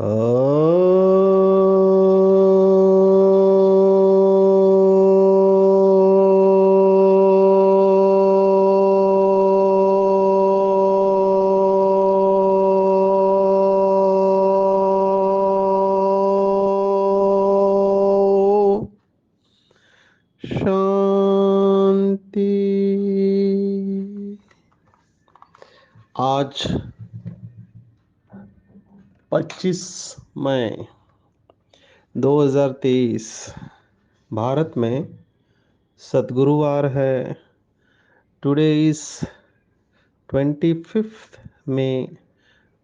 शांति। आज 25 मई 2023 भारत में सद्गुरुवार है। Today is 25th May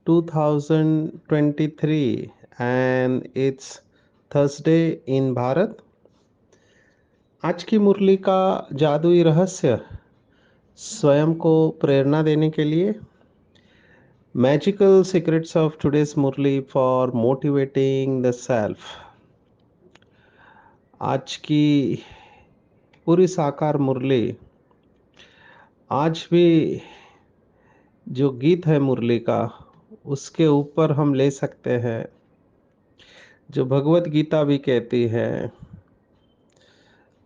2023 and it's Thursday in Bharat. आज की मुरली का जादुई रहस्य स्वयं को प्रेरणा देने के लिए magical secrets of today's murli for motivating the self. आज की पूरी साकार मुरली, आज भी जो गीत है मुरली का उसके ऊपर हम ले सकते हैं जो भगवत गीता भी कहती है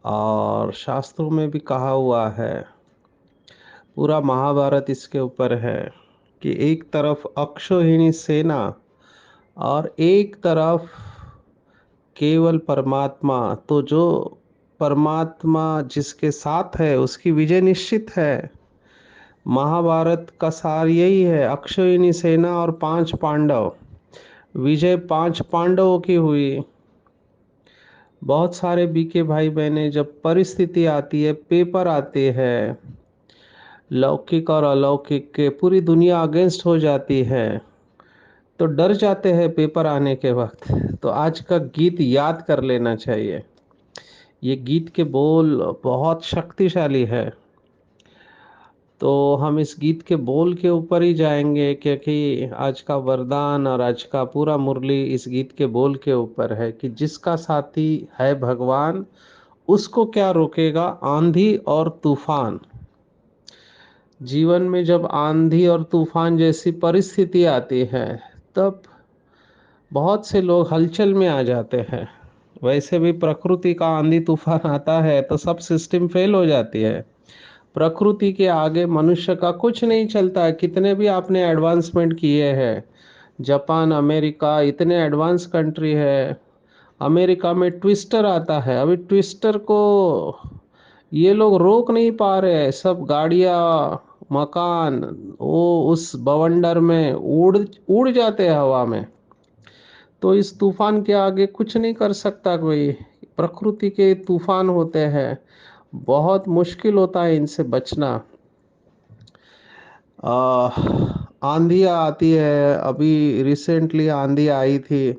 और शास्त्रों में भी कहा हुआ है। पूरा महाभारत इसके ऊपर है कि एक तरफ अक्षौहिणी सेना और एक तरफ केवल परमात्मा। तो जो परमात्मा जिसके साथ है उसकी विजय निश्चित है। महाभारत का सार यही है, अक्षौहिणी सेना और 5 पांडव। विजय 5 पांडवों की हुई। बहुत सारे बीके भाई बहने, जब परिस्थिति आती है, पेपर आते हैं, लौकिक और अलौकिक के, पूरी दुनिया अगेंस्ट हो जाती है, तो डर जाते हैं पेपर आने के वक्त। तो आज का गीत याद कर लेना चाहिए। ये गीत के बोल बहुत शक्तिशाली है। तो हम इस गीत के बोल के ऊपर ही जाएंगे क्योंकि आज का वरदान और आज का पूरा मुरली इस गीत के बोल के ऊपर है कि जिसका साथी है भगवान उसको क्या रोकेगा आंधी और तूफान। जीवन में जब आंधी और तूफान जैसी परिस्थिति आती है तब बहुत से लोग हलचल में आ जाते हैं। वैसे भी प्रकृति का आंधी तूफान आता है तो सब सिस्टम फेल हो जाती है। प्रकृति के आगे मनुष्य का कुछ नहीं चलता है। कितने भी आपने एडवांसमेंट किए हैं, जापान अमेरिका इतने एडवांस कंट्री है। अमेरिका में ट्विस्टर आता है, अभी ट्विस्टर को ये लोग रोक नहीं पा रहे हैं। सब गाड़ियाँ, मकान वो उस बवंडर में उड़ उड़ जाते हैं हवा में। तो इस तूफान के आगे कुछ नहीं कर सकता कोई। प्रकृति के तूफान होते हैं, बहुत मुश्किल होता है इनसे बचना। आंधियाँ आती है, अभी रिसेंटली आंधी आई थी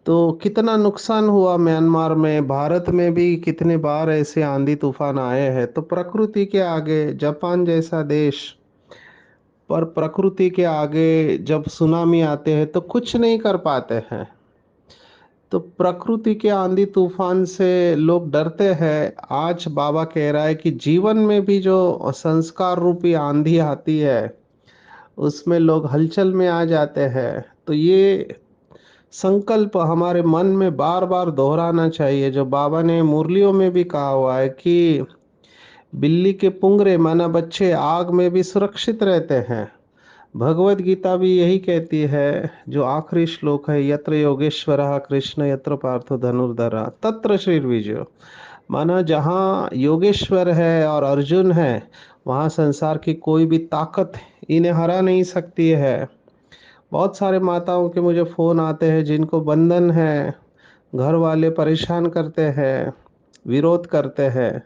तो कितना नुकसान हुआ म्यांमार में, भारत में भी कितने बार ऐसे आंधी तूफान आए हैं। तो प्रकृति के आगे, जापान जैसा देश पर प्रकृति के आगे जब सुनामी आते हैं तो कुछ नहीं कर पाते हैं। तो प्रकृति के आंधी तूफान से लोग डरते हैं। आज बाबा कह रहा है कि जीवन में भी जो संस्कार रूपी आंधी आती है उसमें लोग हलचल में आ जाते हैं। तो ये संकल्प हमारे मन में बार बार दोहराना चाहिए, जो बाबा ने मुरलियों में भी कहा हुआ है कि बिल्ली के पुंगरे माना बच्चे आग में भी सुरक्षित रहते हैं। भगवत गीता भी यही कहती है, जो आखिरी श्लोक है, यत्र योगेश्वरः कृष्ण यत्र पार्थो धनुर्धरः तत्र श्रीर्विजयो। माना जहाँ योगेश्वर है और अर्जुन है वहाँ संसार की कोई भी ताकत इन्हें हरा नहीं सकती है। बहुत सारे माताओं के मुझे फ़ोन आते हैं जिनको बंधन है, घर वाले परेशान करते हैं, विरोध करते हैं।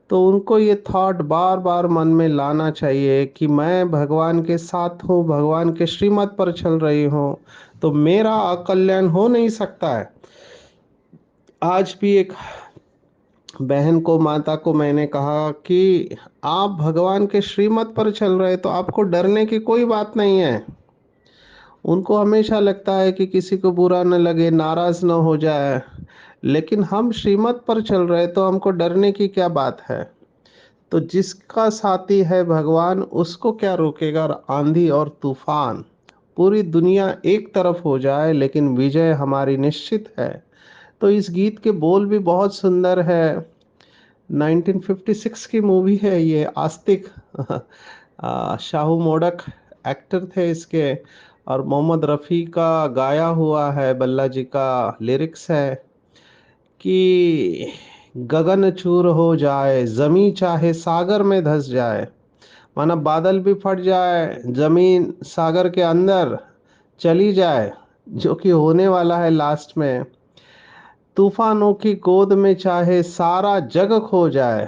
तो उनको ये थॉट बार बार मन में लाना चाहिए कि मैं भगवान के साथ हूँ, भगवान के श्रीमत पर चल रही हूँ, तो मेरा अकल्याण हो नहीं सकता है। आज भी एक बहन को, माता को मैंने कहा कि आप भगवान के श्रीमत पर चल रहे तो आपको डरने की कोई बात नहीं है। उनको हमेशा लगता है कि किसी को बुरा न लगे, नाराज न हो जाए, लेकिन हम श्रीमत पर चल रहे तो हमको डरने की क्या बात है। तो जिसका साथी है भगवान उसको क्या रोकेगा आंधी और तूफान। पूरी दुनिया एक तरफ हो जाए लेकिन विजय हमारी निश्चित है। तो इस गीत के बोल भी बहुत सुंदर है। 1956 की मूवी है ये, आस्तिक। शाहू मोडक एक्टर थे इसके, और मोहम्मद रफ़ी का गाया हुआ है, बल्ला जी का लिरिक्स है कि गगन चूर हो जाए, जमी चाहे सागर में धस जाए। माना बादल भी फट जाए, जमीन सागर के अंदर चली जाए, जो कि होने वाला है लास्ट में। तूफानों की गोद में चाहे सारा जग खो जाए,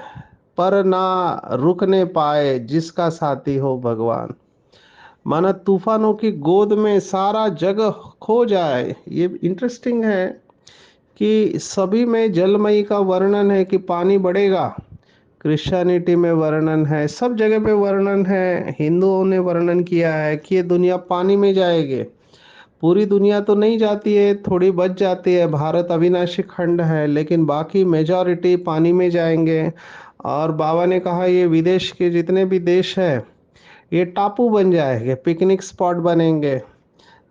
पर ना रुकने पाए जिसका साथी हो भगवान। माना तूफानों की गोद में सारा जग खो जाए। ये इंटरेस्टिंग है कि सभी में जलमयी का वर्णन है कि पानी बढ़ेगा। क्रिश्चियनिटी में वर्णन है, सब जगह पे वर्णन है। हिंदुओं ने वर्णन किया है कि ये दुनिया पानी में जाएगी। पूरी दुनिया तो नहीं जाती है, थोड़ी बच जाती है, भारत अविनाशी खंड है, लेकिन बाकी मेजॉरिटी पानी में जाएंगे। और बाबा ने कहा ये विदेश के जितने भी देश है ये टापू बन जाएंगे, पिकनिक स्पॉट बनेंगे।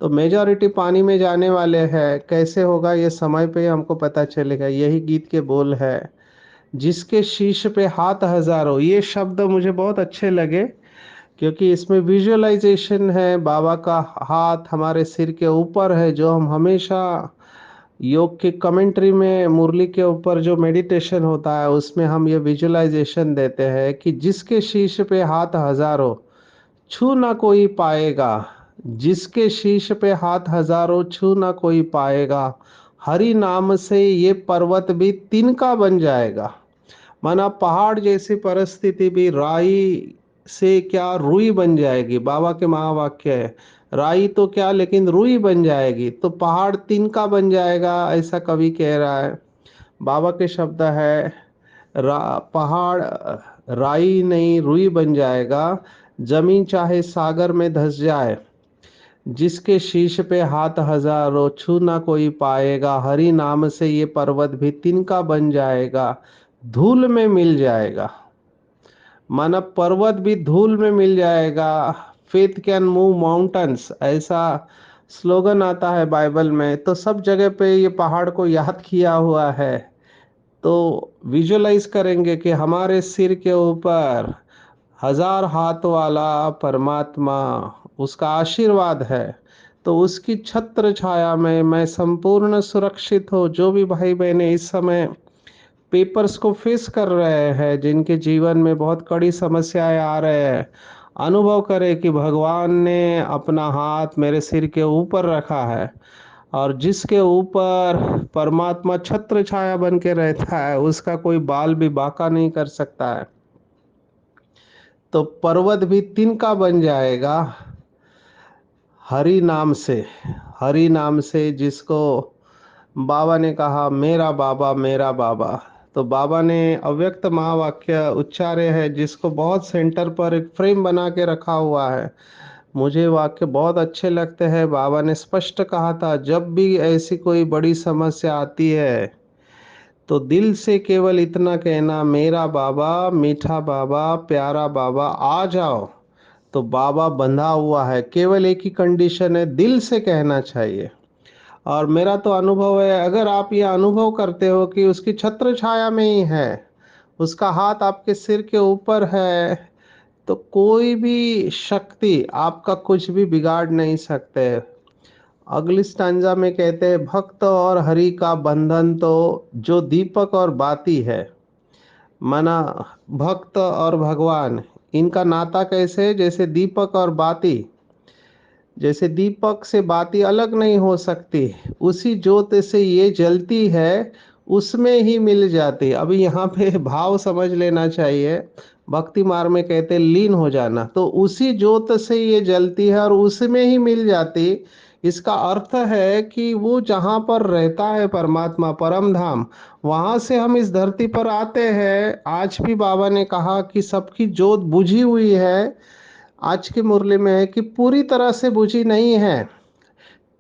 तो मेजॉरिटी पानी में जाने वाले हैं। कैसे होगा ये समय पे हमको पता चलेगा। यही गीत के बोल है, जिसके शीश पे हाथ हजारों। ये शब्द मुझे बहुत अच्छे लगे क्योंकि इसमें विजुअलाइजेशन है। बाबा का हाथ हमारे सिर के ऊपर है, जो हम हमेशा योग की कमेंट्री में मुरली के ऊपर जो मेडिटेशन होता है उसमें हम ये विजुअलाइजेशन देते हैं कि जिसके शीश पे हाथ हजारों, छू ना कोई पाएगा। जिसके शीश पे हाथ हजारों, छू ना कोई पाएगा। हरि नाम से ये पर्वत भी तिनका बन जाएगा। माना पहाड़ जैसी परिस्थिति भी राई से क्या रुई बन जाएगी। बाबा के महावाक्य है, राई तो क्या लेकिन रुई बन जाएगी, तो पहाड़ तिनका बन जाएगा, ऐसा कवि कह रहा है। बाबा के शब्द है, पहाड़ राई नहीं रुई बन जाएगा, जमीन चाहे सागर में धस जाए। जिसके शीश पे हाथ हजारों, छू ना कोई पाएगा। हरि नाम से ये पर्वत भी तिनका बन जाएगा, धूल में मिल जाएगा। माना पर्वत भी धूल में मिल जाएगा। फेथ कैन मूव माउंटेन्स, ऐसा स्लोगन आता है बाइबल में। तो सब जगह पे ये पहाड़ को याद किया हुआ है। तो विजुअलाइज करेंगे कि हमारे सिर के ऊपर हजार हाथ वाला परमात्मा, उसका आशीर्वाद है। तो उसकी छत्र छाया में मैं संपूर्ण सुरक्षित हो। जो भी भाई बहनें इस समय पेपर्स को फेस कर रहे हैं, जिनके जीवन में बहुत कड़ी समस्याएं आ रहे हैं, अनुभव करें कि भगवान ने अपना हाथ मेरे सिर के ऊपर रखा है। और जिसके ऊपर परमात्मा छत्र छाया बन के रहता है, उसका कोई बाल भी बांका नहीं कर सकता है। तो पर्वत भी तिनका बन जाएगा हरि नाम से। हरि नाम से, जिसको बाबा ने कहा मेरा बाबा मेरा बाबा। तो बाबा ने अव्यक्त महावाक्य उच्चारे है, जिसको बहुत सेंटर पर एक फ्रेम बना के रखा हुआ है। मुझे वाक्य बहुत अच्छे लगते हैं। बाबा ने स्पष्ट कहा था, जब भी ऐसी कोई बड़ी समस्या आती है तो दिल से केवल इतना कहना, मेरा बाबा मीठा बाबा प्यारा बाबा आ जाओ। तो बाबा बंधा हुआ है, केवल एक ही कंडीशन है, दिल से कहना चाहिए। और मेरा तो अनुभव है, अगर आप ये अनुभव करते हो कि उसकी छत्र छाया में ही है, उसका हाथ आपके सिर के ऊपर है, तो कोई भी शक्ति आपका कुछ भी बिगाड़ नहीं सकते। अगली स्टैंजा में कहते हैं, भक्त और हरि का बंधन तो जो दीपक और बाती है। माना भक्त और भगवान, इनका नाता कैसे है, जैसे दीपक और बाती। जैसे दीपक से बाती अलग नहीं हो सकती, उसी ज्योत से ये जलती है, उसमें ही मिल जाती। अभी यहाँ पे भाव समझ लेना चाहिए। भक्ति मार्ग में कहते हैं लीन हो जाना, तो उसी ज्योत से ये जलती है और उसमें ही मिल जाती। इसका अर्थ है कि वो जहाँ पर रहता है परमात्मा परम धाम, वहाँ से हम इस धरती पर आते हैं। आज भी बाबा ने कहा कि सबकी ज्योत बुझी हुई है। आज की मुरली में है कि पूरी तरह से बुझी नहीं है,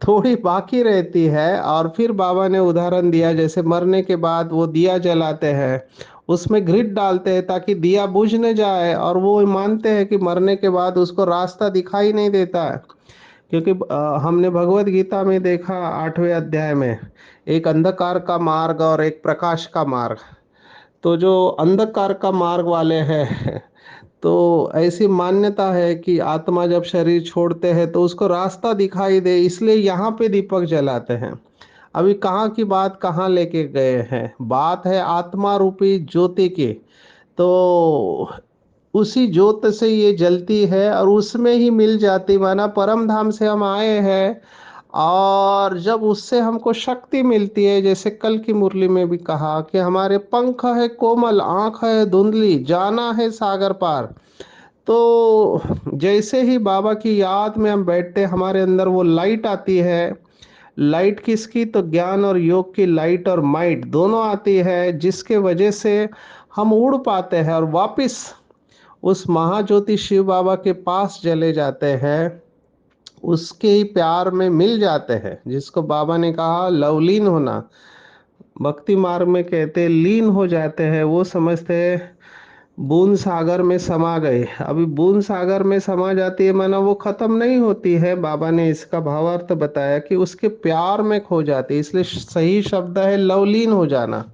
थोड़ी बाकी रहती है। और फिर बाबा ने उदाहरण दिया, जैसे मरने के बाद वो दिया जलाते हैं, उसमें घृत डालते हैं ताकि दिया बुझ न जाए, और वो मानते हैं कि मरने के बाद उसको रास्ता दिखाई नहीं देता है। क्योंकि हमने भगवत गीता में देखा 8वें अध्याय में एक अंधकार का मार्ग और एक प्रकाश का मार्ग। तो जो अंधकार का मार्ग वाले हैं तो ऐसी मान्यता है कि आत्मा जब शरीर छोड़ते हैं तो उसको रास्ता दिखाई दे, इसलिए यहाँ पे दीपक जलाते हैं। अभी कहाँ की बात कहाँ लेके गए हैं, बात है आत्मा रूपी ज्योति की। तो उसी ज्योत से ये जलती है और उसमें ही मिल जाती, माना परम धाम से हम आए हैं। और जब उससे हमको शक्ति मिलती है, जैसे कल की मुरली में भी कहा कि हमारे पंख है कोमल, आंख है धुंधली, जाना है सागर पार। तो जैसे ही बाबा की याद में हम बैठते हमारे अंदर वो लाइट आती है। लाइट किसकी, तो ज्ञान और योग की लाइट और माइट दोनों आती है, जिसके वजह से हम उड़ पाते हैं और वापिस उस महाज्योति शिव बाबा के पास चले जाते हैं। उसके ही प्यार में मिल जाते हैं, जिसको बाबा ने कहा लवलीन होना। भक्ति मार्ग में कहते लीन हो जाते हैं, वो समझते हैं बूंद सागर में समा गए। अभी बूंद सागर में समा जाती है माना वो खत्म नहीं होती है। बाबा ने इसका भावार्थ बताया कि उसके प्यार में खो जाती है, इसलिए सही शब्द है लवलीन हो जाना।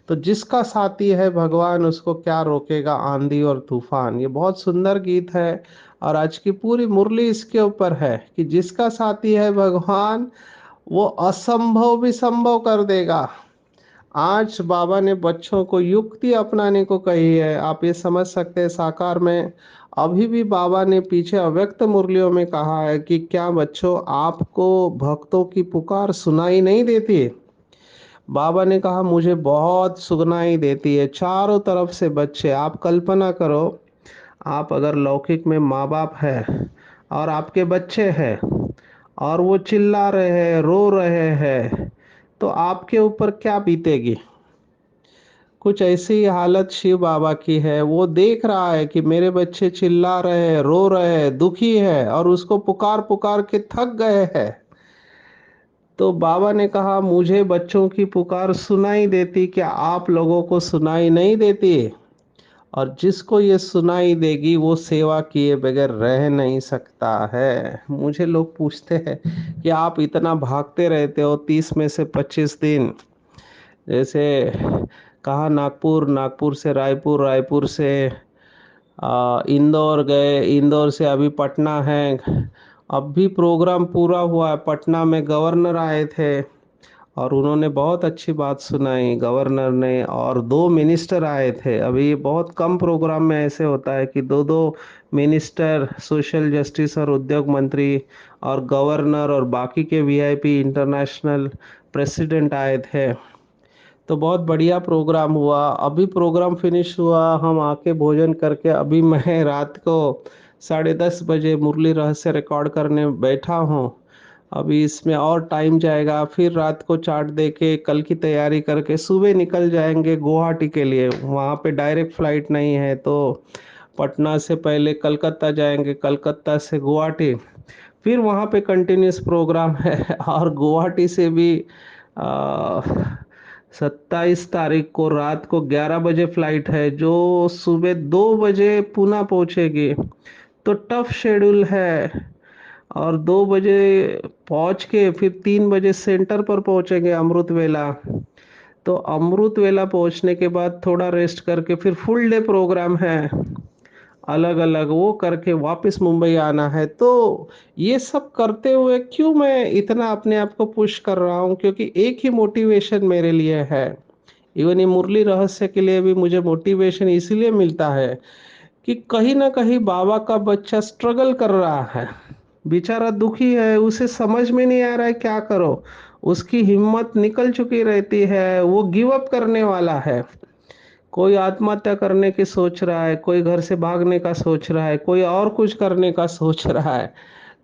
तो जिसका साथी है भगवान, उसको क्या रोकेगा आंधी और तूफान। ये बहुत सुंदर गीत है और आज की पूरी मुरली इसके ऊपर है कि जिसका साथी है भगवान, वो असंभव भी संभव कर देगा। आज बाबा ने बच्चों को युक्ति अपनाने को कही है, आप ये समझ सकते हैं साकार में। अभी भी बाबा ने पीछे अव्यक्त मुरलियों में कहा है कि क्या बच्चों आपको भक्तों की पुकार सुनाई नहीं देती। बाबा ने कहा मुझे बहुत सुनाई देती है, चारों तरफ से बच्चे। आप कल्पना करो, आप अगर लौकिक में माँ बाप है और आपके बच्चे हैं और वो चिल्ला रहे हैं रो रहे हैं, तो आपके ऊपर क्या बीतेगी। कुछ ऐसी ही हालत शिव बाबा की है। वो देख रहा है कि मेरे बच्चे चिल्ला रहे हैं रो रहे हैं दुखी है और उसको पुकार पुकार के थक गए हैं। तो बाबा ने कहा मुझे बच्चों की पुकार सुनाई देती, क्या आप लोगों को सुनाई नहीं देती। और जिसको ये सुनाई देगी वो सेवा किए बगैर रह नहीं सकता है। मुझे लोग पूछते हैं कि आप इतना भागते रहते हो 30 में से 25 दिन। जैसे कहा नागपुर, नागपुर से रायपुर, रायपुर से इंदौर गए, इंदौर से अभी पटना है। अब भी प्रोग्राम पूरा हुआ है, पटना में गवर्नर आए थे और उन्होंने बहुत अच्छी बात सुनाई गवर्नर ने, और 2 मिनिस्टर आए थे। अभी बहुत कम प्रोग्राम में ऐसे होता है कि दो दो मिनिस्टर, सोशल जस्टिस और उद्योग मंत्री और गवर्नर और बाकी के वीआईपी इंटरनेशनल प्रेसिडेंट आए थे। तो बहुत बढ़िया प्रोग्राम हुआ। अभी प्रोग्राम फिनिश हुआ, हम आके भोजन करके अभी मैं रात को 10:30 बजे मुरली रहस्य रिकॉर्ड करने बैठा हूँ। अभी इसमें और टाइम जाएगा, फिर रात को चाट दे के कल की तैयारी करके सुबह निकल जाएंगे गुवाहाटी के लिए। वहाँ पे डायरेक्ट फ्लाइट नहीं है, तो पटना से पहले कलकत्ता जाएंगे, कलकत्ता से गुवाहाटी, फिर वहाँ पे कंटिन्यूस प्रोग्राम है। और गुवाहाटी से भी 27 तारीख को रात को 11 बजे फ्लाइट है, जो सुबह 2 बजे पुणे पहुँचेगी। तो टफ शेड्यूल है। और 2 बजे पहुँच के फिर 3 बजे सेंटर पर पहुँचेंगे अमृत वेला। तो अमृत वेला पहुँचने के बाद थोड़ा रेस्ट करके फिर फुल डे प्रोग्राम है, अलग अलग वो करके वापस मुंबई आना है। तो ये सब करते हुए क्यों मैं इतना अपने आप को पुश कर रहा हूँ, क्योंकि एक ही मोटिवेशन मेरे लिए है। इवन ये मुरली रहस्य के लिए भी मुझे मोटिवेशन इसीलिए मिलता है कि कहीं ना कहीं बाबा का बच्चा स्ट्रगल कर रहा है, बेचारा दुखी है, उसे समझ में नहीं आ रहा है क्या करो। उसकी हिम्मत निकल चुकी रहती है, वो गिव अप करने वाला है। कोई आत्महत्या करने की सोच रहा है, कोई घर से भागने का सोच रहा है, कोई और कुछ करने का सोच रहा है।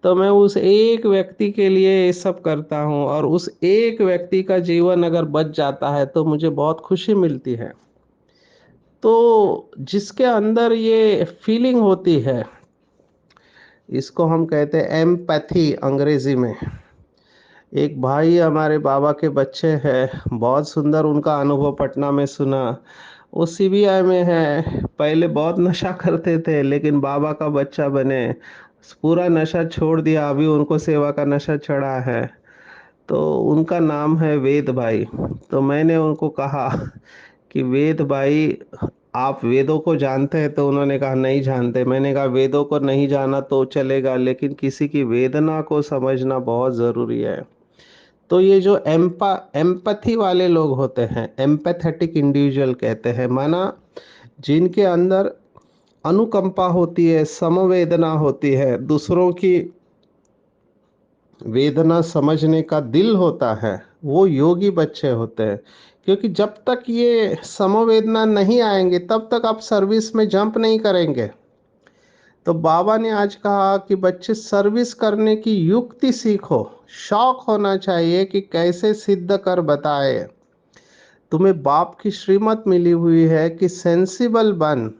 तो मैं उस एक व्यक्ति के लिए ये सब करता हूँ, और उस एक व्यक्ति का जीवन अगर बच जाता है तो मुझे बहुत खुशी मिलती है। तो जिसके अंदर ये फीलिंग होती है, इसको हम कहते हैं एम्पैथी अंग्रेजी में। एक भाई हमारे बाबा के बच्चे हैं, बहुत सुंदर उनका अनुभव पटना में सुना। वो सीबीआई में है, पहले बहुत नशा करते थे लेकिन बाबा का बच्चा बने, पूरा नशा छोड़ दिया, अभी उनको सेवा का नशा चढ़ा है। तो उनका नाम है वेद भाई। तो मैंने उनको कहा कि वेद भाई, आप वेदों को जानते हैं? तो उन्होंने कहा नहीं जानते। मैंने कहा वेदों को नहीं जाना तो चलेगा, लेकिन किसी की वेदना को समझना बहुत ज़रूरी है। तो ये जो एम्पैथी वाले लोग होते हैं, एम्पैथेटिक इंडिविजुअल कहते हैं, माना जिनके अंदर अनुकंपा होती है, समवेदना होती है, दूसरों की वेदना समझने का दिल होता है, वो योगी बच्चे होते हैं। क्योंकि जब तक ये समवेदना नहीं आएंगे तब तक आप सर्विस में जंप नहीं करेंगे। तो बाबा ने आज कहा कि बच्चे सर्विस करने की युक्ति सीखो। शौक होना चाहिए कि कैसे सिद्ध कर बताए। तुम्हें बाप की श्रीमत मिली हुई है कि सेंसिबल बन,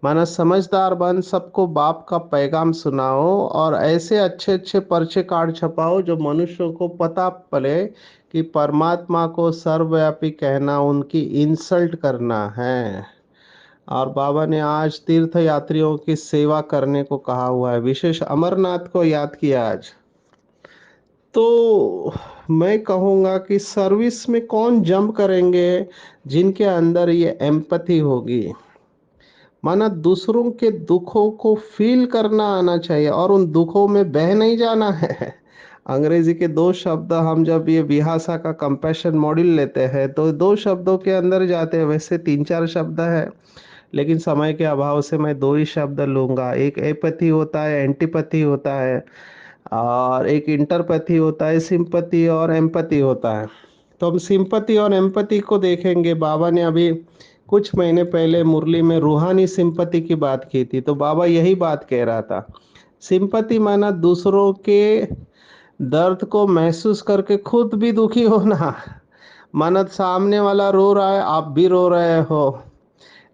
माना समझदार बन, सबको बाप का पैगाम सुनाओ और ऐसे अच्छे अच्छे पर्चे कार्ड छपाओ जो मनुष्यों को पता पड़े कि परमात्मा को सर्वव्यापी कहना उनकी इंसल्ट करना है। और बाबा ने आज तीर्थ यात्रियों की सेवा करने को कहा हुआ है, विशेष अमरनाथ को याद किया आज। तो मैं कहूँगा कि सर्विस में कौन जंप करेंगे जिनके अंदर ये एम्पैथी होगी, माना दूसरों के दुखों को फील करना आना चाहिए और उन दुखों में बह नहीं जाना है। अंग्रेजी के दो शब्द, हम जब ये विहासा का कंपैशन मॉड्यूल लेते हैं तो दो शब्दों के अंदर जाते हैं। वैसे तीन चार शब्द है, लेकिन समय के अभाव से मैं दो ही शब्द लूंगा। एक एपैथी होता है, एंटीपैथी होता है, और एक इंटरपैथी होता है, सिंपैथी और एम्पैथी होता है। तो हम सिंपैथी और एम्पैथी को देखेंगे। बाबा ने अभी कुछ महीने पहले मुरली में रूहानी सिंपैथी की बात की थी, तो बाबा यही बात कह रहा था। सिंपैथी माना दूसरों के दर्द को महसूस करके खुद भी दुखी होना। माना सामने वाला रो रहा है, आप भी रो रहे हो।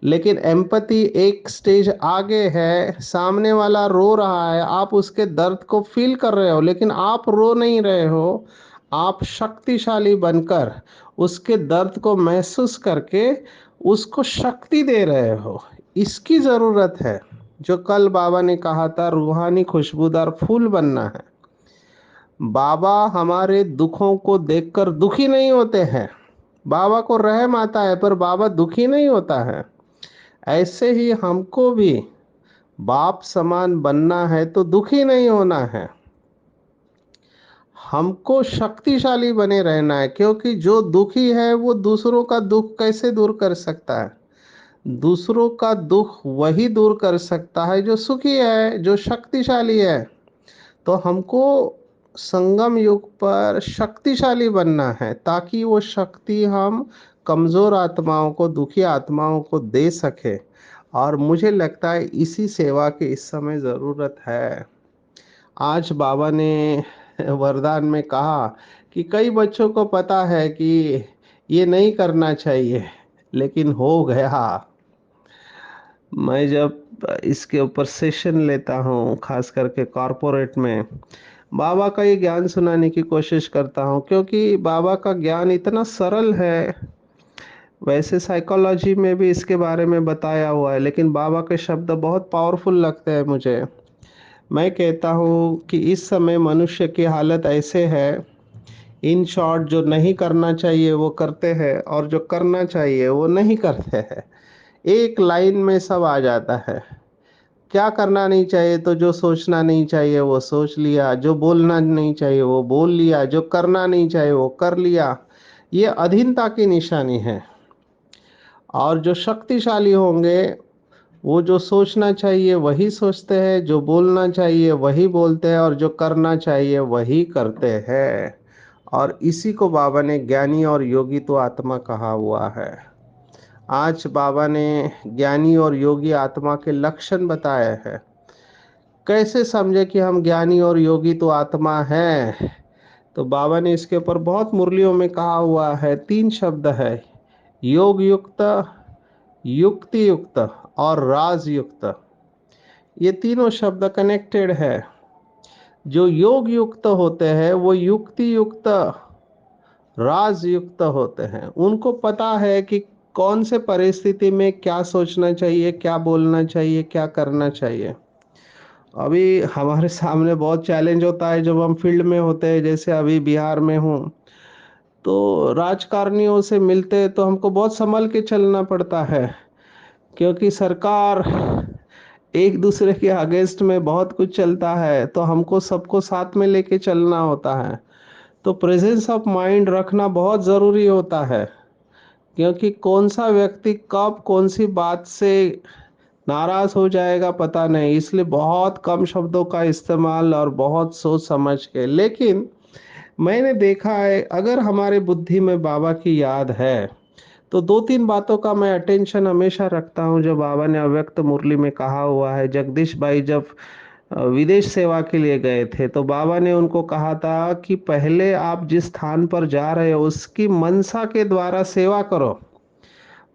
लेकिन एम्पैथी एक स्टेज आगे है, सामने वाला रो रहा है, आप उसके दर्द को फील कर रहे हो, लेकिन आप रो नहीं रहे हो। आप शक्तिशाली बनकर उसके दर्द को महसूस करके उसको शक्ति दे रहे हो। इसकी ज़रूरत है। जो कल बाबा ने कहा था, रूहानी खुशबूदार फूल बनना है। बाबा हमारे दुखों को देखकर दुखी नहीं होते हैं। बाबा को रहम आता है, पर बाबा दुखी नहीं होता है। ऐसे ही हमको भी बाप समान बनना है तो दुखी नहीं होना है। हमको शक्तिशाली बने रहना है, क्योंकि जो दुखी है वो दूसरों का दुख कैसे दूर कर सकता है? दूसरों का दुख वही दूर कर सकता है जो सुखी है, जो शक्तिशाली है। तो हमको संगम युग पर शक्तिशाली बनना है, ताकि वो शक्ति हम कमज़ोर आत्माओं को, दुखी आत्माओं को दे सके। और मुझे लगता है इसी सेवा की इस समय ज़रूरत है। आज बाबा ने वरदान में कहा कि कई बच्चों को पता है कि ये नहीं करना चाहिए, लेकिन हो गया। मैं जब इसके ऊपर सेशन लेता हूँ, खास करके कॉरपोरेट में, बाबा का ये ज्ञान सुनाने की कोशिश करता हूँ, क्योंकि बाबा का ज्ञान इतना सरल है। वैसे साइकोलॉजी में भी इसके बारे में बताया हुआ है, लेकिन बाबा के शब्द बहुत पावरफुल लगते हैं मुझे। मैं कहता हूँ कि इस समय मनुष्य की हालत ऐसे है, इन शॉर्ट, जो नहीं करना चाहिए वो करते हैं और जो करना चाहिए वो नहीं करते हैं। एक लाइन में सब आ जाता है। क्या करना नहीं चाहिए, तो जो सोचना नहीं चाहिए वो सोच लिया, जो बोलना नहीं चाहिए वो बोल लिया, जो करना नहीं चाहिए वो कर लिया। ये अधीनता की निशानी है। और जो शक्तिशाली होंगे, वो जो सोचना चाहिए वही सोचते हैं, जो बोलना चाहिए वही बोलते हैं, और जो करना चाहिए वही करते हैं। और इसी को बाबा ने ज्ञानी और योगी तो आत्मा कहा हुआ है। आज बाबा ने ज्ञानी और योगी आत्मा के लक्षण बताए हैं। कैसे समझे कि हम ज्ञानी और योगी तो आत्मा हैं? तो बाबा ने इसके ऊपर बहुत मुरलियों में कहा हुआ है। तीन शब्द है, योग युक्त, युक्ति युक्त और राज युक्त। ये तीनों शब्द कनेक्टेड है। जो योग युक्त होते हैं वो युक्ति युक्त, राज युक्त होते हैं। उनको पता है कि कौन से परिस्थिति में क्या सोचना चाहिए, क्या बोलना चाहिए, क्या करना चाहिए। अभी हमारे सामने बहुत चैलेंज होता है जब हम फील्ड में होते हैं, जैसे अभी बिहार में हूँ, तो राजकारणियों से मिलते हैं तो हमको बहुत संभल के चलना पड़ता है, क्योंकि सरकार एक दूसरे के अगेंस्ट में बहुत कुछ चलता है, तो हमको सबको साथ में लेके चलना होता है। तो प्रेजेंस ऑफ माइंड रखना बहुत ज़रूरी होता है, क्योंकि कौन सा व्यक्ति कब कौन सी बात से नाराज हो जाएगा पता नहीं, इसलिए बहुत कम शब्दों का इस्तेमाल और बहुत सोच समझ के। लेकिन मैंने देखा है, अगर हमारे बुद्धि में बाबा की याद है तो दो तीन बातों का मैं अटेंशन हमेशा रखता हूँ, जो बाबा ने अव्यक्त मुरली में कहा हुआ है। जगदीश भाई जब विदेश सेवा के लिए गए थे, तो बाबा ने उनको कहा था कि पहले आप जिस स्थान पर जा रहे हो उसकी मनसा के द्वारा सेवा करो।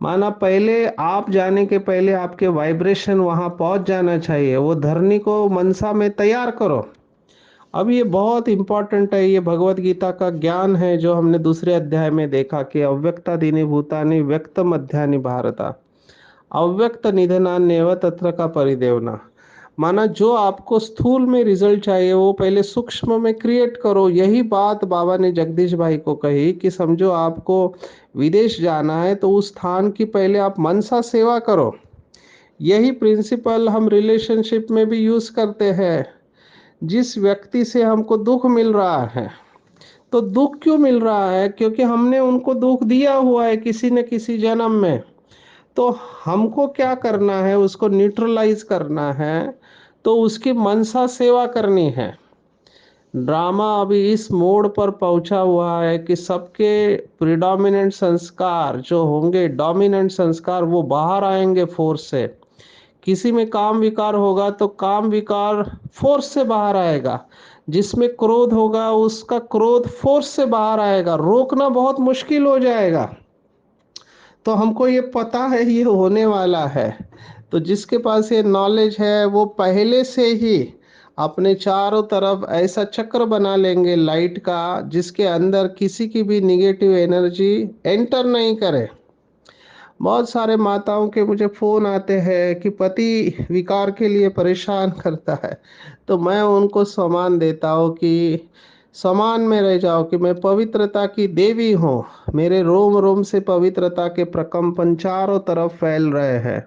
माना पहले आप जाने के पहले आपके वाइब्रेशन वहां पहुंच जाना चाहिए, वो धरनी को मनसा में तैयार करो। अब ये बहुत इंपॉर्टेंट है, ये भगवत गीता का ज्ञान है जो हमने दूसरे अध्याय में देखा कि अव्यक्तादीनि भूतानि व्यक्त मध्यानि भारता अव्यक्त निधनान्यव तत्र का परिदेवना। माना जो आपको स्थूल में रिजल्ट चाहिए वो पहले सूक्ष्म में क्रिएट करो। यही बात बाबा ने जगदीश भाई को कही कि समझो आपको विदेश जाना है तो उस स्थान की पहले आप मनसा सेवा करो। यही प्रिंसिपल हम रिलेशनशिप में भी यूज करते हैं। जिस व्यक्ति से हमको दुख मिल रहा है, तो दुख क्यों मिल रहा है? क्योंकि हमने उनको दुख दिया हुआ है किसी न किसी जन्म में। तो हमको क्या करना है? उसको न्यूट्रलाइज करना है, तो उसकी मनसा सेवा करनी है। ड्रामा अभी इस मोड़ पर पहुंचा हुआ है कि सबके प्रिडोमिनेंट संस्कार जो होंगे, डोमिनेंट संस्कार, वो बाहर आएंगे फोर्स से। किसी में काम विकार होगा तो काम विकार फोर्स से बाहर आएगा। जिसमें क्रोध होगा उसका क्रोध फोर्स से बाहर आएगा, रोकना बहुत मुश्किल हो जाएगा। तो हमको ये पता है ये होने वाला है, तो जिसके पास ये नॉलेज है वो पहले से ही अपने चारों तरफ ऐसा चक्र बना लेंगे लाइट का, जिसके अंदर किसी की भी निगेटिव एनर्जी एंटर नहीं करे। बहुत सारे माताओं के मुझे फोन आते हैं कि पति विकार के लिए परेशान करता है, तो मैं उनको सम्मान देता हूँ कि समान में रह जाओ कि मैं पवित्रता की देवी हूँ। मेरे रोम रोम से पवित्रता के प्रकंपन चारों तरफ फैल रहे हैं।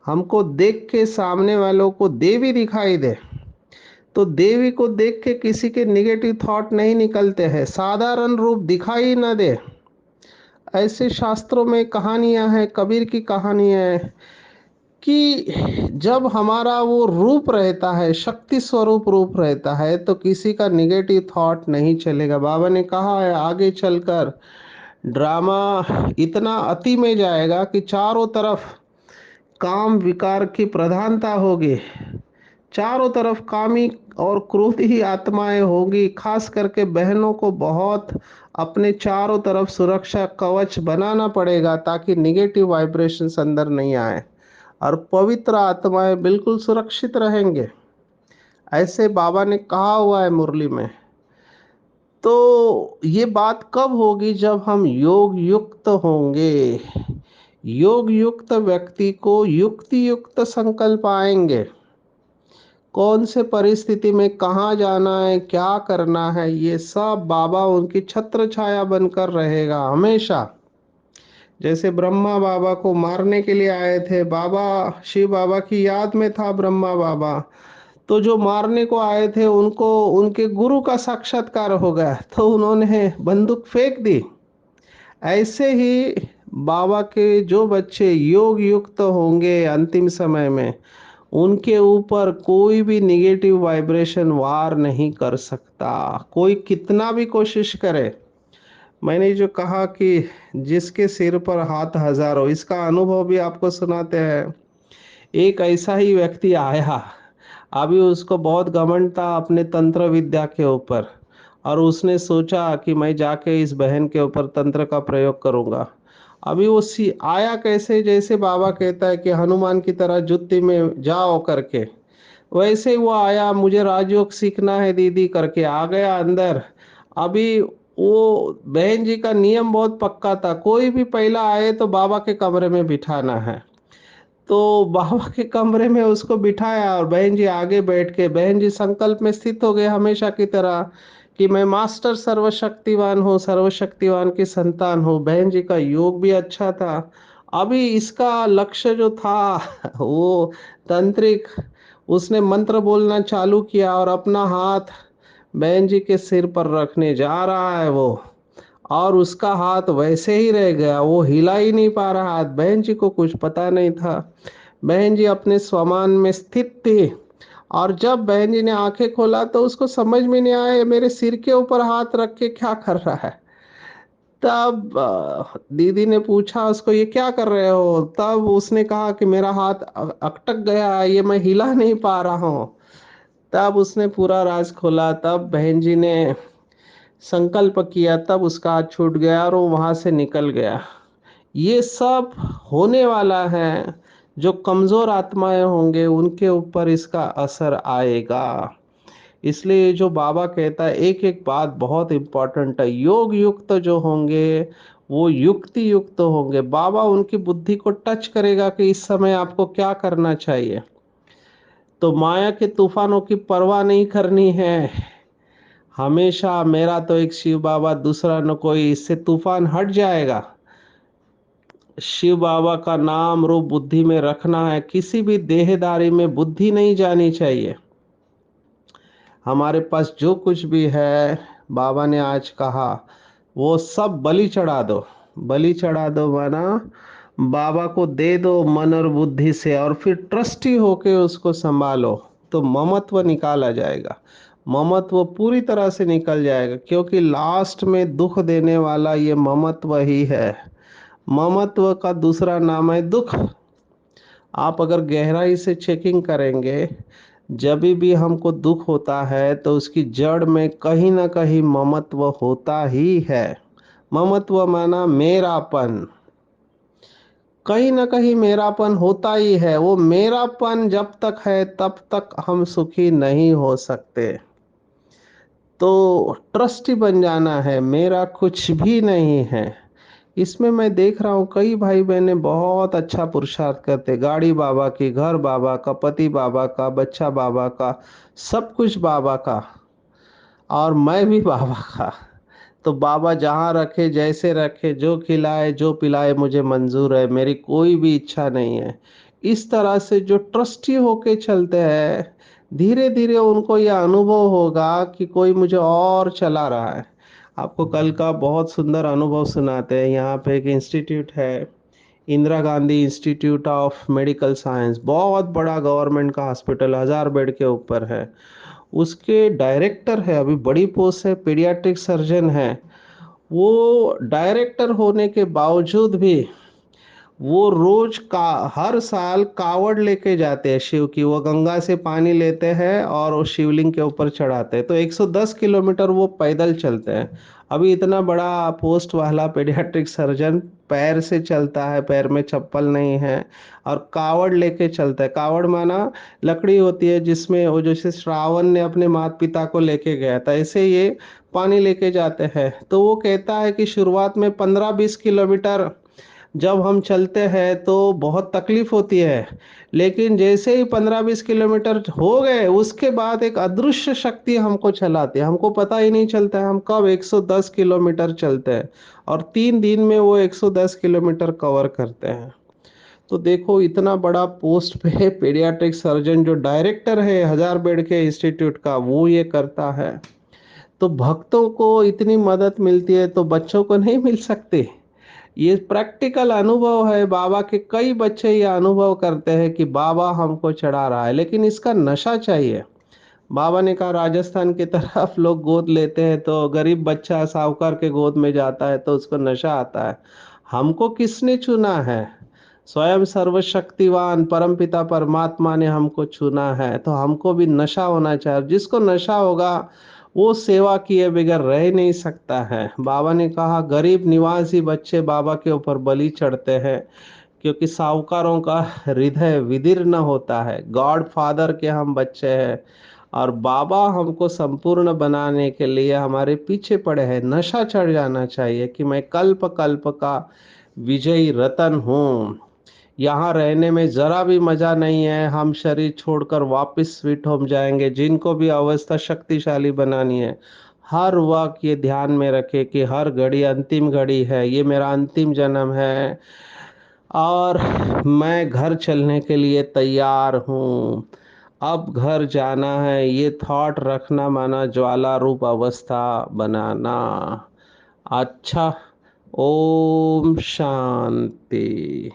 हमको देख के सामने वालों को देवी दिखाई दे, तो देवी को देख के किसी के निगेटिव थॉट नहीं निकलते हैं, साधारण रूप दिखाई न दे। ऐसे शास्त्रों में कहानियां हैं, कबीर की कहानियां हैं कि जब हमारा वो रूप रहता है, शक्ति स्वरूप रूप रहता है, तो किसी का निगेटिव थॉट नहीं चलेगा। बाबा ने कहा है आगे चलकर ड्रामा इतना अति में जाएगा कि चारों तरफ काम विकार की प्रधानता होगी। चारों तरफ कामी और क्रोधी ही आत्माएं होगी। खास करके बहनों को बहुत अपने चारों तरफ सुरक्षा कवच बनाना पड़ेगा, ताकि निगेटिव वाइब्रेशंस अंदर नहीं आए और पवित्र आत्माएं बिल्कुल सुरक्षित रहेंगे। ऐसे बाबा ने कहा हुआ है मुरली में। तो ये बात कब होगी? जब हम योग युक्त होंगे। योग युक्त व्यक्ति को युक्ति युक्त संकल्प आएंगे। कौन से परिस्थिति में कहाँ जाना है, क्या करना है, ये सब बाबा उनकी छत्र छाया बनकर रहेगा हमेशा। जैसे ब्रह्मा बाबा को मारने के लिए आए थे, बाबा शिव बाबा की याद में था ब्रह्मा बाबा, तो जो मारने को आए थे उनको उनके गुरु का साक्षात्कार हो गया, तो उन्होंने बंदूक फेंक दी। ऐसे ही बाबा के जो बच्चे योग युक्त होंगे अंतिम समय में, उनके ऊपर कोई भी निगेटिव वाइब्रेशन वार नहीं कर सकता, कोई कितना भी कोशिश करे। मैंने जो कहा कि जिसके सिर पर हाथ हजारों, इसका अनुभव भी आपको सुनाते हैं। एक ऐसा ही व्यक्ति आया, अभी उसको बहुत घमंड था अपने तंत्र विद्या के ऊपर, और उसने सोचा कि मैं जाके इस बहन के ऊपर तंत्र का प्रयोग करूंगा। अभी वो सी आया कैसे, जैसे बाबा कहता है कि हनुमान की तरह जुत्ती में जाओ करके, वैसे ही वो आया, मुझे राजयोग सीखना है दीदी करके आ गया अंदर। अभी वो बहन जी का नियम बहुत पक्का था, कोई भी पहला आए तो बाबा के कमरे में बिठाना है। तो बाबा के कमरे में उसको बिठाया और बहन जी आगे बैठ के, बहन जी संकल्प में स्थित हो गए हमेशा की तरह कि मैं मास्टर सर्वशक्तिवान हूँ, सर्वशक्तिवान की संतान हूँ। बहन जी का योग भी अच्छा था। अभी इसका लक्ष्य जो था वो तांत्रिक, उसने मंत्र बोलना चालू किया और अपना हाथ बहन जी के सिर पर रखने जा रहा है वो, और उसका हाथ वैसे ही रह गया, वो हिला ही नहीं पा रहा हाथ। बहन जी को कुछ पता नहीं था। बहन जी अपने स्वमान में स्थित थी, और जब बहन जी ने आंखें खोला तो उसको समझ में नहीं आया ये मेरे सिर के ऊपर हाथ रख के क्या कर रहा है। तब दीदी ने पूछा उसको, ये क्या कर रहे हो? तब उसने कहा कि मेरा हाथ अटक गया है, ये मैं हिला नहीं पा रहा हूँ। तब उसने पूरा राज खोला। तब बहन जी ने संकल्प किया, तब उसका हाथ छूट गया और वो वहां से निकल गया। ये सब होने वाला है। जो कमजोर आत्माएं होंगे उनके ऊपर इसका असर आएगा। इसलिए जो बाबा कहता है, एक एक बात बहुत इंपॉर्टेंट है। योग युक्त जो होंगे वो युक्ति युक्त होंगे। बाबा उनकी बुद्धि को टच करेगा कि इस समय आपको क्या करना चाहिए। तो माया के तूफानों की परवाह नहीं करनी है हमेशा। मेरा तो एक शिव बाबा, दूसरा न कोई, इससे तूफान हट जाएगा। शिव बाबा का नाम रूप बुद्धि में रखना है। किसी भी देहदारी में बुद्धि नहीं जानी चाहिए। हमारे पास जो कुछ भी है, बाबा ने आज कहा, वो सब बलि चढ़ा दो। बलि चढ़ा दो माना बाबा को दे दो मन और बुद्धि से, और फिर ट्रस्टी होके उसको संभालो। तो ममत्व निकाला जाएगा। ममत्व पूरी तरह से निकल जाएगा, क्योंकि लास्ट में दुख देने वाला ये ममत्व ही है। ममत्व का दूसरा नाम है दुख। आप अगर गहराई से चेकिंग करेंगे, जब भी हमको दुख होता है तो उसकी जड़ में कहीं ना कहीं ममत्व होता ही है। ममत्व माना मेरापन। कहीं ना कहीं मेरापन होता ही है। वो मेरापन जब तक है तब तक हम सुखी नहीं हो सकते। तो ट्रस्टी बन जाना है, मेरा कुछ भी नहीं है। इसमें मैं देख रहा हूँ कई भाई बहनें बहुत अच्छा पुरुषार्थ करते। गाड़ी बाबा की, घर बाबा का, पति बाबा का, बच्चा बाबा का, सब कुछ बाबा का, और मैं भी बाबा का। तो बाबा जहाँ रखे, जैसे रखे, जो खिलाए जो पिलाए मुझे मंजूर है, मेरी कोई भी इच्छा नहीं है। इस तरह से जो ट्रस्टी होके चलते हैं, धीरे धीरे उनको यह अनुभव होगा कि कोई मुझे और चला रहा है। आपको कल का बहुत सुंदर अनुभव सुनाते हैं। यहाँ पे एक इंस्टीट्यूट है, Indira Gandhi institute of medical science. बहुत बड़ा गवर्नमेंट का हॉस्पिटल, 1000 बेड के ऊपर है। उसके डायरेक्टर है, अभी बड़ी पोस्ट है, पीडियाट्रिक सर्जन है। वो डायरेक्टर होने के बावजूद भी वो रोज का हर साल कावड़ लेके जाते हैं शिव की। वो गंगा से पानी लेते हैं और वो शिवलिंग के ऊपर चढ़ाते हैं। तो 110 किलोमीटर वो पैदल चलते हैं। अभी इतना बड़ा पोस्ट वाला पेडियाट्रिक सर्जन पैर से चलता है, पैर में चप्पल नहीं है, और कावड़ लेके चलता है। कावड़ माना लकड़ी होती है जिसमें वो, जैसे श्रावण ने अपने माता पिता को लेके गया था, ऐसे ये पानी लेके जाते हैं। तो वो कहता है कि शुरुआत में 15-20 किलोमीटर जब हम चलते हैं तो बहुत तकलीफ होती है, लेकिन जैसे ही 15-20 किलोमीटर हो गए उसके बाद एक अदृश्य शक्ति हमको चलाती है। हमको पता ही नहीं चलता है हम कब 110 किलोमीटर चलते हैं, और 3 दिन में वो 110 किलोमीटर कवर करते हैं। तो देखो, इतना बड़ा पोस्ट पे पेडियाट्रिक सर्जन जो डायरेक्टर है 1000 बेड के इंस्टीट्यूट का, वो ये करता है। तो भक्तों को इतनी मदद मिलती है तो बच्चों को नहीं मिल सकती? ये प्रैक्टिकल अनुभव है। बाबा के कई बच्चे ये अनुभव करते हैं कि बाबा हमको चढ़ा रहा है, लेकिन इसका नशा चाहिए। बाबा ने कहा राजस्थान की तरफ लोग गोद लेते हैं तो गरीब बच्चा साहूकार के गोद में जाता है तो उसको नशा आता है। हमको किसने चुना है? स्वयं सर्वशक्तिवान परमपिता परमात्मा ने हमको चुना है, तो हमको भी नशा होना चाहिए। जिसको नशा होगा वो सेवा किए बगैर रह नहीं सकता है। बाबा ने कहा गरीब निवासी बच्चे बाबा के ऊपर बलि चढ़ते हैं, क्योंकि साहूकारों का हृदय विदीर्ण होता है। गॉड फादर के हम बच्चे हैं, और बाबा हमको संपूर्ण बनाने के लिए हमारे पीछे पड़े हैं। नशा चढ़ जाना चाहिए कि मैं कल्प कल्प का विजयी रतन हूँ। यहाँ रहने में जरा भी मजा नहीं है, हम शरीर छोड़कर वापस स्वीट होम जाएंगे। जिनको भी अवस्था शक्तिशाली बनानी है, हर वक्त ये ध्यान में रखे कि हर घड़ी अंतिम घड़ी है, ये मेरा अंतिम जन्म है और मैं घर चलने के लिए तैयार हूँ। अब घर जाना है, ये थॉट रखना माना ज्वाला रूप अवस्था बनाना। अच्छा, ओम शांति।